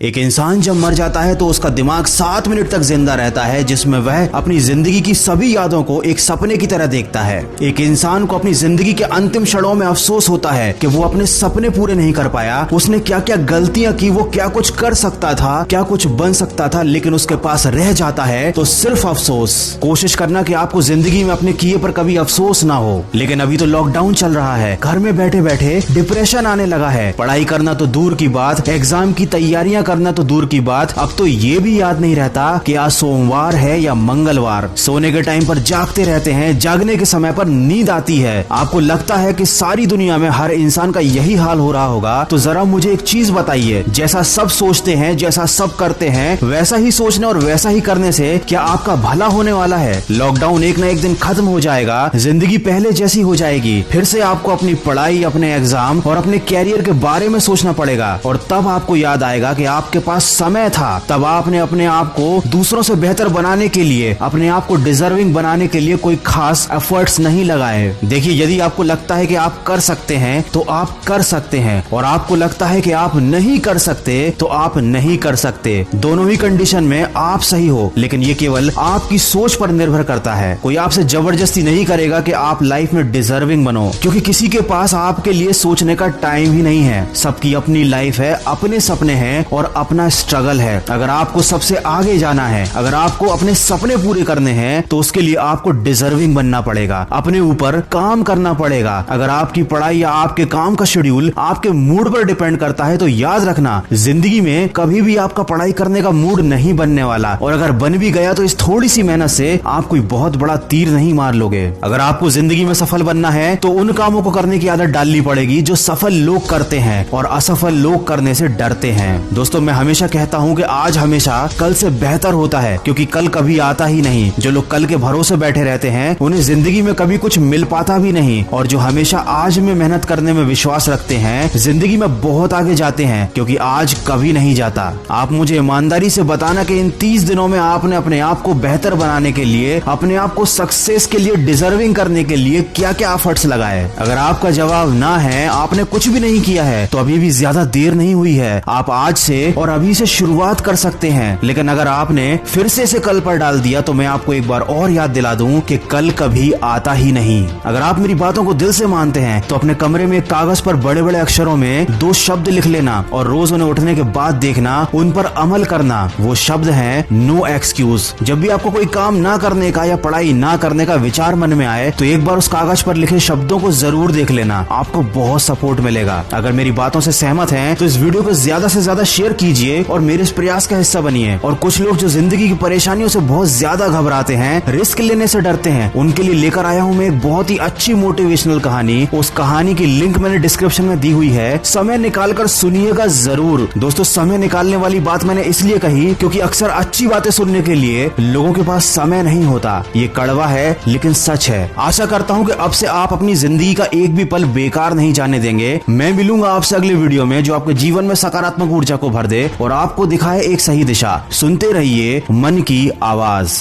एक इंसान जब मर जाता है तो उसका दिमाग 7 मिनट तक जिंदा रहता है, जिसमें वह अपनी जिंदगी की सभी यादों को एक सपने की तरह देखता है। एक इंसान को अपनी जिंदगी के अंतिम क्षणों में अफसोस होता है कि वो अपने सपने पूरे नहीं कर पाया। उसने क्या क्या गलतियां की, वो क्या कुछ कर सकता था, क्या कुछ बन सकता था, लेकिन उसके पास रह जाता है तो सिर्फ अफसोस। कोशिश करना कि आपको जिंदगी में अपने किए पर कभी अफसोस ना हो। लेकिन अभी तो लॉकडाउन चल रहा है, घर में बैठे बैठे डिप्रेशन आने लगा है। पढ़ाई करना तो दूर की बात, एग्जाम की तैयारियां करना तो दूर की बात, अब तो ये भी याद नहीं रहता कि आज सोमवार है या मंगलवार। सोने के टाइम पर जागते रहते हैं, जागने के समय पर नींद आती है। आपको लगता है कि सारी दुनिया में हर इंसान का यही हाल हो रहा होगा। तो जरा मुझे एक चीज बताइए, जैसा सब सोचते हैं, जैसा सब करते हैं, वैसा ही सोचने और वैसा ही करने से क्या आपका भला होने वाला है? लॉकडाउन एक न एक दिन खत्म हो जाएगा, जिंदगी पहले जैसी हो जाएगी। फिर से आपको अपनी पढ़ाई, अपने एग्जाम और अपने कैरियर के बारे में सोचना पड़ेगा। और तब आपको याद आएगा कि आपके पास समय था, तब आपने अपने आप को दूसरों से बेहतर बनाने के लिए, अपने आप को डिजर्विंग बनाने के लिए कोई खास एफर्ट्स नहीं लगाए। देखिए, यदि आपको लगता है कि आप कर सकते हैं तो आप कर सकते हैं, और आपको लगता है कि आप नहीं कर सकते तो आप नहीं कर सकते। दोनों ही कंडीशन में आप सही हो, लेकिन ये केवल आपकी सोच पर निर्भर करता है। कोई आपसे जबरदस्ती नहीं करेगा कि आप लाइफ में डिजर्विंग बनो, क्योंकि किसी के पास आपके लिए सोचने का टाइम ही नहीं है। सबकी अपनी लाइफ है, अपने सपने हैं और अपना स्ट्रगल है। अगर आपको सबसे आगे जाना है, अगर आपको अपने सपने पूरे करने हैं, तो उसके लिए आपको डिजर्विंग बनना पड़ेगा, अपने ऊपर काम करना पड़ेगा। अगर आपकी पढ़ाई या आपके काम का शेड्यूल आपके मूड पर डिपेंड करता है तो याद रखना, जिंदगी में कभी भी आपका पढ़ाई करने का मूड नहीं बनने वाला। और अगर बन भी गया तो इस थोड़ी सी मेहनत से आप कोई बहुत बड़ा तीर नहीं मार लोगे। अगर आपको जिंदगी में सफल बनना है तो उन कामों को करने की आदत डालनी पड़ेगी जो सफल लोग करते हैं और असफल लोग करने से डरते हैं। दोस्तों, मैं हमेशा कहता हूं कि आज हमेशा कल से बेहतर होता है, क्योंकि कल कभी आता ही नहीं। जो लोग कल के भरोसे बैठे रहते हैं उन्हें जिंदगी में कभी कुछ मिल पाता भी नहीं, और जो हमेशा आज में मेहनत करने में विश्वास रखते हैं जिंदगी में बहुत आगे जाते हैं, क्योंकि आज कभी नहीं जाता। आप मुझे ईमानदारी से बताना कि इन 30 दिनों में आपने अपने आप को बेहतर बनाने के लिए, अपने आप को सक्सेस के लिए, डिजर्विंग करने के लिए क्या क्या एफर्ट्स लगाए। अगर आपका जवाब ना है, आपने कुछ भी नहीं किया है, तो अभी भी ज्यादा देर नहीं हुई है। आप आज से और अभी से शुरुआत कर सकते हैं। लेकिन अगर आपने फिर से इसे कल पर डाल दिया तो मैं आपको एक बार और याद दिला दूं कि कल कभी आता ही नहीं। अगर आप मेरी बातों को दिल से मानते हैं तो अपने कमरे में कागज पर बड़े बड़े अक्षरों में 2 शब्द लिख लेना, और रोज उन्हें उठने के बाद देखना, उन पर अमल करना। वो शब्द है नो एक्सक्यूज। जब भी आपको कोई काम ना करने का या पढ़ाई ना करने का विचार मन में आए तो एक बार उस कागज पर लिखे शब्दों को जरूर देख लेना, आपको बहुत सपोर्ट मिलेगा। अगर मेरी बातों से सहमत हैं तो इस वीडियो को ज्यादा से ज्यादा शेयर कीजिए और मेरे इस प्रयास का हिस्सा बनिए। और कुछ लोग जो जिंदगी की परेशानियों से बहुत ज्यादा घबराते हैं, रिस्क लेने से डरते हैं, उनके लिए लेकर आया हूँ मैं एक बहुत ही अच्छी मोटिवेशनल कहानी। उस कहानी की लिंक मैंने डिस्क्रिप्शन में दी हुई है, समय निकालकर सुनिएगा जरूर। दोस्तों, समय निकालने वाली बात मैंने इसलिए कही क्योंकि अक्सर अच्छी बातें सुनने के लिए लोगों के पास समय नहीं होता। ये कड़वा है लेकिन सच है। आशा करता हूँ कि अब से आप अपनी जिंदगी का एक भी पल बेकार नहीं जाने देंगे। मैं मिलूंगा आपसे अगले वीडियो में जो आपके जीवन में सकारात्मक ऊर्जा को भर दे और आपको दिखाए एक सही दिशा। सुनते रहिए मन की आवाज।